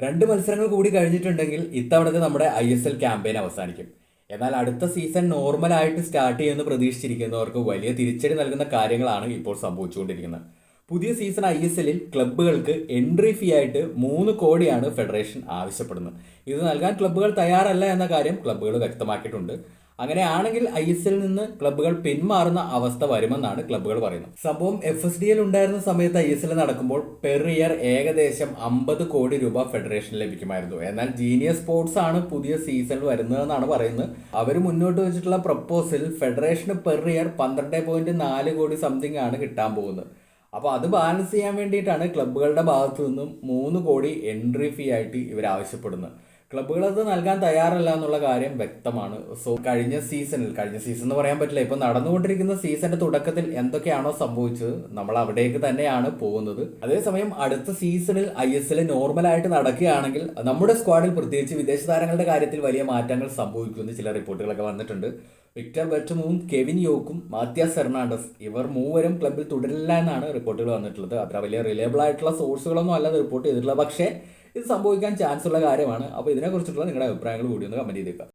രണ്ട് മത്സരങ്ങൾ കൂടി കഴിഞ്ഞിട്ടുണ്ടെങ്കിൽ ഇത്തവണത്തെ നമ്മുടെ ISL ക്യാമ്പയിൻ അവസാനിക്കും. എന്നാൽ അടുത്ത സീസൺ നോർമലായിട്ട് സ്റ്റാർട്ട് ചെയ്യുമെന്ന് പ്രതീക്ഷിച്ചിരിക്കുന്നവർക്ക് വലിയ തിരിച്ചടി നൽകുന്ന കാര്യങ്ങളാണ് ഇപ്പോൾ സംഭവിച്ചുകൊണ്ടിരിക്കുന്നത്. പുതിയ സീസൺ ISLൽ ക്ലബ്ബുകൾക്ക് എൻട്രി ഫീ ആയിട്ട് 3 കോടിയാണ് ഫെഡറേഷൻ ആവശ്യപ്പെടുന്നത്. ഇത് നൽകാൻ ക്ലബ്ബുകൾ തയ്യാറല്ല എന്ന കാര്യം ക്ലബ്ബുകൾ വ്യക്തമാക്കിയിട്ടുണ്ട്. അങ്ങനെയാണെങ്കിൽ ISLൽ നിന്ന് ക്ലബ്ബുകൾ പിന്മാറുന്ന അവസ്ഥ വരുമെന്നാണ് ക്ലബ്ബുകൾ പറയുന്നത്. സംഭവം FSDL ഉണ്ടായിരുന്ന സമയത്ത് ISL നടക്കുമ്പോൾ പെർ ഇയർ ഏകദേശം 50 കോടി രൂപ ഫെഡറേഷന് ലഭിക്കുമായിരുന്നു. എന്നാൽ ജീനിയസ് സ്പോർട്സ് ആണ് പുതിയ സീസണിൽ വരുന്നതെന്നാണ് പറയുന്നത്. അവർ മുന്നോട്ട് വെച്ചിട്ടുള്ള പ്രപ്പോസൽ ഫെഡറേഷന് പെർ ഇയർ 12.4 കോടി സംതിങ് ആണ് കിട്ടാൻ പോകുന്നത്. അപ്പോൾ അത് ബാലൻസ് ചെയ്യാൻ വേണ്ടിയിട്ടാണ് ക്ലബ്ബുകളുടെ ഭാഗത്തു നിന്നും 3 കോടി എൻട്രി ഫീ ആയിട്ട് ഇവർ ആവശ്യപ്പെടുന്നത്. ക്ലബ്ബുകൾ അത് നൽകാൻ തയ്യാറല്ല എന്നുള്ള കാര്യം വ്യക്തമാണ്. സോ കഴിഞ്ഞ സീസൺ എന്ന് പറയാൻ പറ്റില്ല, ഇപ്പൊ നടന്നുകൊണ്ടിരിക്കുന്ന സീസണിന്റെ തുടക്കത്തിൽ എന്തൊക്കെയാണോ സംഭവിച്ചത് നമ്മൾ അവിടേക്ക് തന്നെയാണ് പോകുന്നത്. അതേസമയം അടുത്ത സീസണിൽ ISL നോർമലായിട്ട് നടക്കുകയാണെങ്കിൽ നമ്മുടെ സ്ക്വാഡിൽ പ്രത്യേകിച്ച് വിദേശ താരങ്ങളുടെ കാര്യത്തിൽ വലിയ മാറ്റങ്ങൾ സംഭവിക്കുമെന്ന് ചില റിപ്പോർട്ടുകളൊക്കെ വന്നിട്ടുണ്ട്. വിക്ടർ ബെറ്റമും കെവിൻ യോക്കും മാത്യാസ് ഫെർണാണ്ടസ് ഇവർ മൂവരും ക്ലബ്ബിൽ തുടരില്ല എന്നാണ് റിപ്പോർട്ടുകൾ വന്നിട്ടുള്ളത്. അത്ര വലിയ റിലയബിൾ ആയിട്ടുള്ള സോഴ്സുകളൊന്നും അല്ല റിപ്പോർട്ട് ചെയ്തിട്ടുള്ളത്. പക്ഷേ ഇത് സംഭവിക്കാൻ ചാൻസ് ഉള്ള കാര്യമാണ്. അപ്പോൾ ഇതിനെക്കുറിച്ചിട്ടുള്ള നിങ്ങളുടെ അഭിപ്രായങ്ങൾ കൂടി ഒന്ന് കമന്റ് ചെയ്തേക്കാം.